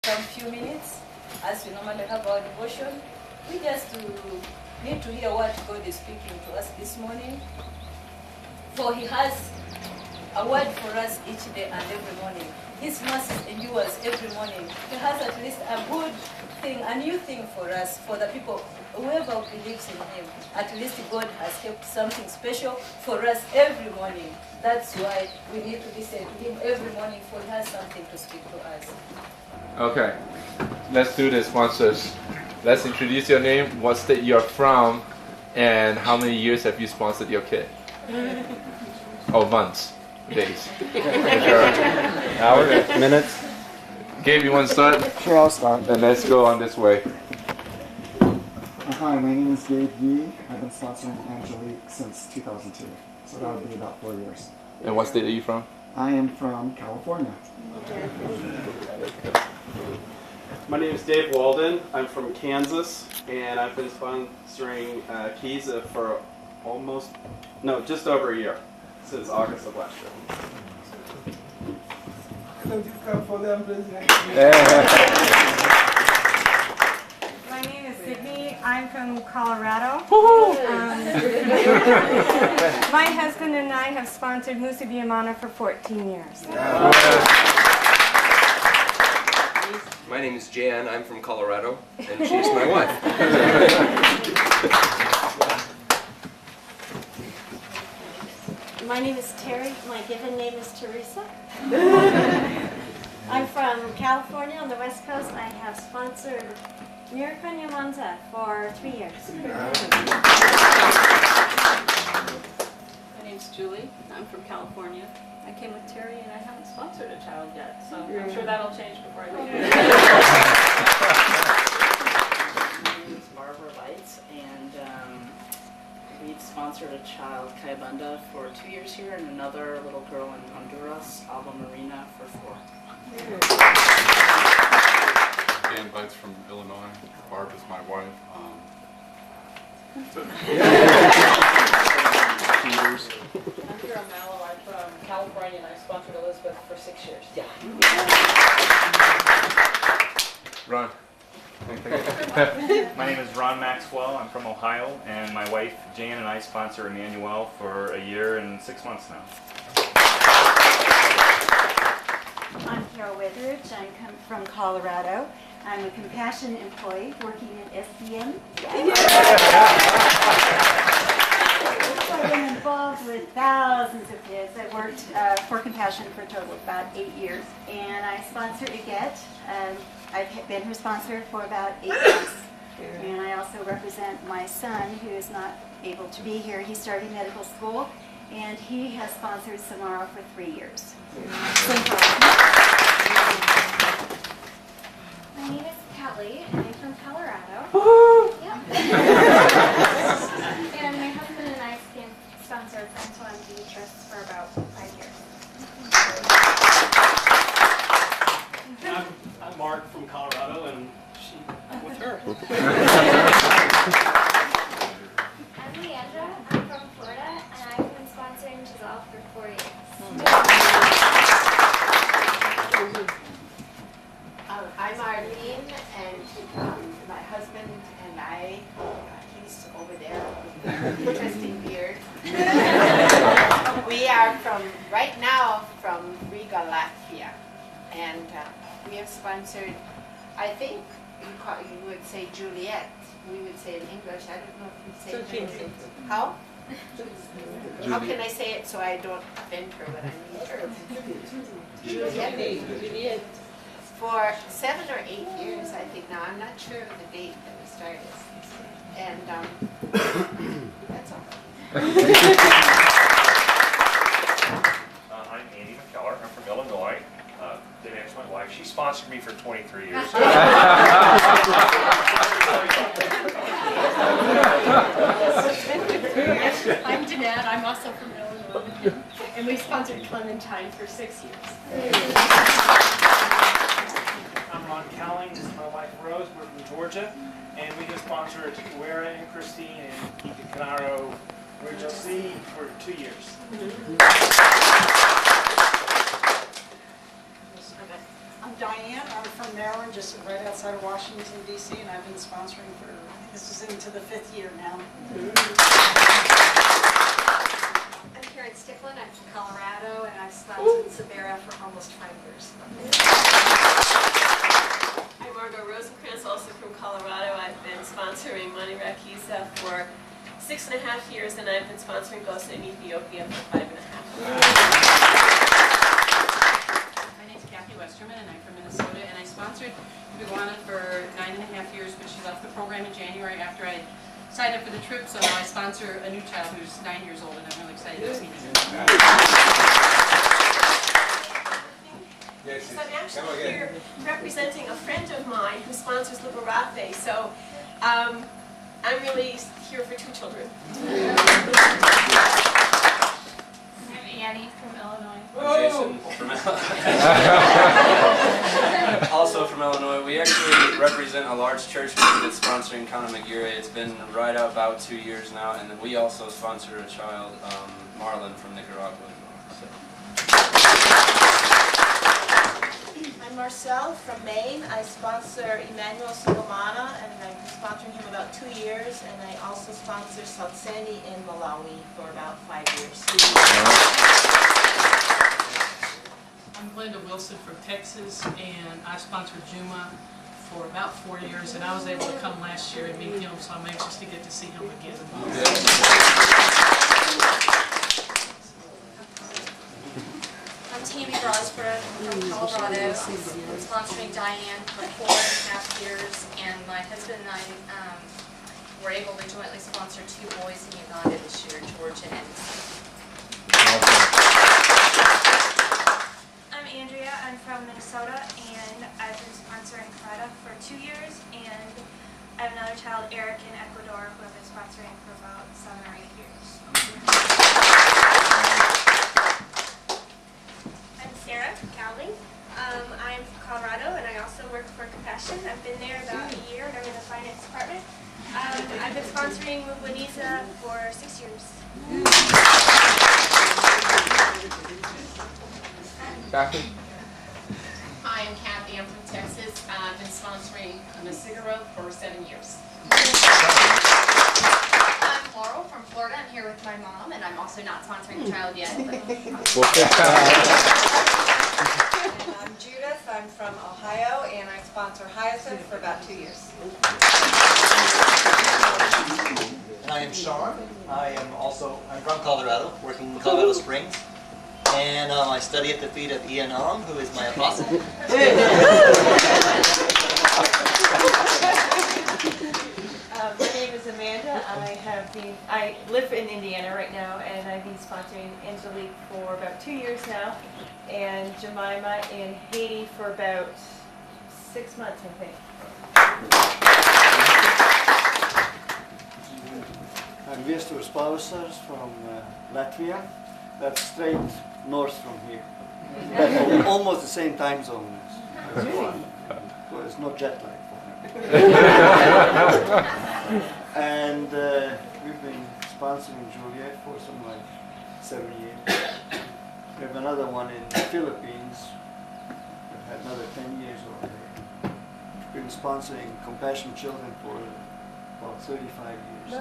some few minutes, as we normally have our devotion. We just need to hear what God is speaking to us this morning. For He has a word for us each day and every morning. His mercy endures every morning. He has at least a good thing, a new thing for us, for the people, whoever believes in Him. At least God has kept something special for us every morning. That's why we need to listen to Him every morning, for He has something to speak to us. Okay, let's do this, sponsors. Let's introduce your name, what state you're from, and how many years have you sponsored your kid? Oh, months. Days. Hours? Minutes? Gabe, you want to start? Sure, I'll start. Then let's go on this way. Hi, my name is Gabe Yee. I've been sponsoring Angelique since 2002. So that would be about 4 years. And what state are you from? I am from California. My name is Dave Walden. I'm from Kansas, and I've been sponsoring Kiza for just over a year. Since August of last year. My name is Sydney. I'm from Colorado. My husband and I have sponsored Musa Biamana for 14 years. My name is Jan. I'm from Colorado, and she's my wife. My name is Terry. My given name is Teresa. I'm from California on the West Coast. I have sponsored Miracle Nyamanza for 3 years. My name's Julie. I'm from California. I came with Terry and I haven't sponsored a child yet, so I'm sure that'll change before I leave. My name is Barbara Lights, and we've sponsored a child, Kaibanda, for 2 years here, and another little girl in Honduras, Alba Marina, for 4. Dan Bites from Illinois. Barb is my wife. I'm from Mallow. I'm from California, and I sponsored Elizabeth for 6 years. Yeah. Ron. My name is Ron Maxwell. I'm from Ohio, and my wife Jan and I sponsor Emmanuel for a year and 6 months now. I'm Carol Witheridge. I'm from Colorado. I'm a compassion employee working at SDM. I've been involved with thousands of kids. I worked for Compassion for a total of about 8 years. And I sponsor Aget. I've been her sponsor for about 8 months. And I also represent my son, who is not able to be here. He's starting medical school, and he has sponsored Samara for 3 years. My name is Kelly, and I'm from Colorado. Yep. And my husband and I sponsored Francois and Beatrice for about 5 years. I'm Mark from Colorado, and I'm with her. I'm Leandra. I'm from Florida, and I've been sponsoring Giselle for 4 years. I'm Arlene, and my husband and I, he's over there with the interesting beard. We are right now from Riga, Latvia, and we have sponsored, I think you would say Juliet. We would say in English, I don't know if you say it. How? How can I say it so I don't offend her when I meet her? Juliet. For 7 or 8 years, I think. Now, I'm not sure of the date that we started. And that's all. I'm Andy McKellar. I'm from Illinois. Dan's my wife. She sponsored me for 23 years. I'm Danette. I'm also from Illinois. And we sponsored Clementine for 6 years. I'm Ron Cowling. This is my wife Rose. We're from Georgia, and we just sponsored Guerra and Christine and Kika Canaro, Rachel C. for 2 years. I'm Diane. I'm from Maryland, just right outside of Washington, D.C., and I've been sponsoring for, this is into the 5th year now. I'm Karen Sticklin. I'm from Colorado, and I've sponsored Sabera for almost 5 years. I'm Margot Rosenkrantz, also from Colorado. I've been sponsoring Mani Rakiza for 6.5 years, and I've been sponsoring Gosa in Ethiopia for 5.5 years. My name's Kathy Westerman, and I'm from Minnesota, and I sponsored Rwanda for 9.5 years, but she left the program in January after I signed up for the trip, so now I sponsor a new child who's 9 years old, and I'm really excited to see her. So I'm actually here representing a friend of mine who sponsors Rwanda Wrap. So I'm really here for 2 children. I'm Annie from Illinois. Jason from also from Illinois. We actually represent a large church that's sponsoring Conor McGeary. It's been right about 2 years now, and then we also sponsor a child, Marlon from Nicaragua. So. I'm Marcel from Maine. I sponsor Emmanuel Solomana, and I've been sponsoring him about 2 years, and I also sponsor Salseni in Malawi for about 5 years. I'm Glenda Wilson from Texas, and I sponsored Juma for about 4 years, and I was able to come last year and meet him, so I'm anxious to get to see him again. I'm Tammy Brosborough from Colorado. I'm sponsoring Diane for 4.5 years, and my husband and I were able to jointly sponsor 2 boys in Uganda this year, George and Edison. I'm Andrea. I'm from Minnesota, and I've been sponsoring Caretta for 2 years, and I have another child, Eric, in Ecuador, who I've been sponsoring for about 7 or 8 years. I'm Sarah from Cowley. I'm from Colorado, and I also work for Compassion. I've been there about a year, and I'm in the finance department. I've been sponsoring Mubaniza for 6 years. Kathy? Hi, I'm Kathy. I'm from Texas. I've been sponsoring Masigaro for 7 years. I'm Laurel from Florida. I'm here with my mom, and I'm also not sponsoring a child yet. And I'm Judith. I'm from Ohio, and I sponsor Hyacinth for about 2 years. And I am Sean. I'm from Colorado, working in Colorado Springs. And I study at the feet of Ian Om, who is my apostle. My name is Amanda. I live in Indiana right now, and I've been sponsoring Angelique for about 2 years now, and Jemima in Haiti for about 6 months, I think. I'm Viestur Spavasars from Latvia. That's straight north from here. Almost the same time zone as well. So it's no jet lag for me. And we've been sponsoring Juliet for some like 7 years. We have another one in the Philippines. We've had another 10 years over there. We've been sponsoring Compassion Children for about 35 years.